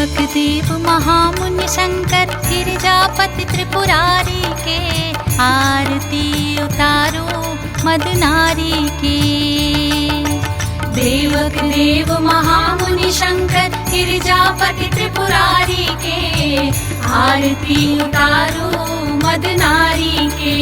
देवक देव महामुनि शंकर गिरिजापति त्रिपुरारी के आरती उतारो मद नारी के। देवक देव महामुनि शंकर गिरिजापति त्रिपुरारी के आरती उतारो मद नारी के।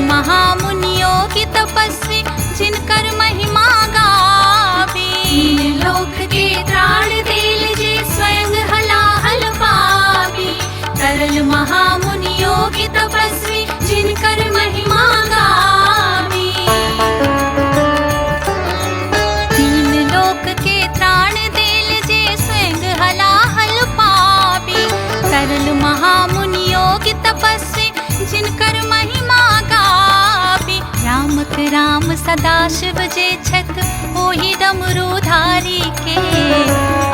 महामुनियों की तपस्वी जिनकर महिमा गावी। तीन लोक के त्राण देल जे स्वयं हलाहल पावी। तरल महामुनियों की तपस्वी जिनकर महिमा गावी। तीन लोक के त्राण देल जे स्वयं हलाहल पावी। तरल महामुनियों की तपस्वी जिनकर महिमा राम सदा शिव जे छत ओहि डमरूधारी के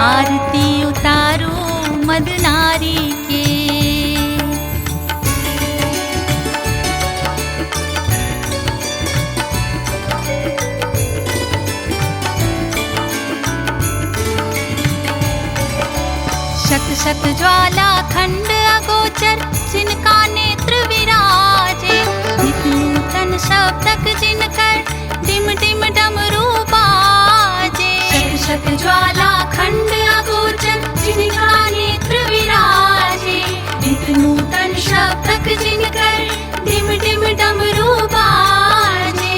आरती उतारो मद नारी के। शत शत ज्वाला खंड अगोचर जिनका नेत्र विराजे। नित नूतन शब्दक जिनकर डिम डिम डमरू बाजे। शत शत ज्वाला खंड अगोचर जिनका नेत्र विराजे। नित नूतन शब्दक जिनकर डिम डिम डमरू बाजे।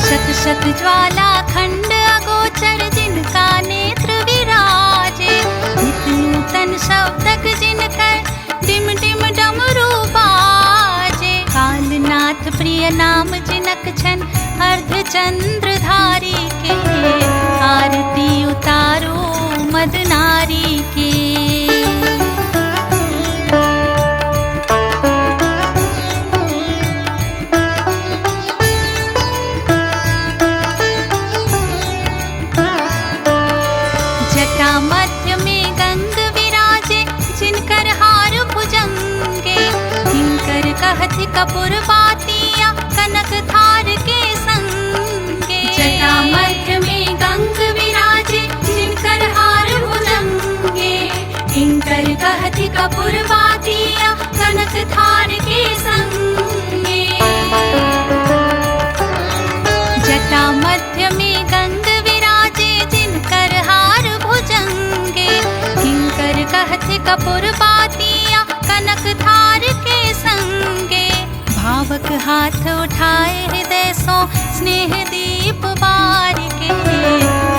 शत शत ज्वाला खंड अगोचर जिनका नेत्र विराजे। नित नूतन शब्दक जिनकर डिम डिम डमरू बाजे। कालनाथ प्रिय नाम जिनक छन अर्धचंद्रधारी के आरती उतारो मद नारी के। जटा मध्य में गंग विराजे जिनकर हार भुजंगे। किंकर कहति कपूर बातिया कनक थार के संगे। जटा मध्य में गंग विराजे जिनकर हार भुजंगे। किंकर कहति कपूर बातिया कनक थार के संगे। जटा मध्य में गंग विराजे जिनकर हार भुजंगे। किंकर कहति कपूर बातिया कनक थार के संगे। भावक हाथ उठाए हृदय सो स्नेह दीप बार के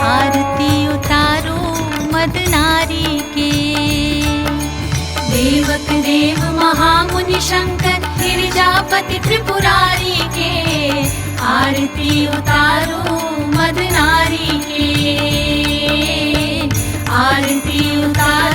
आरती उतारो मद नारी के। देवक देव महामुनि शंकर गिरिजापति त्रिपुरारी के आरती उतारो मद नारी के। आरती उतारो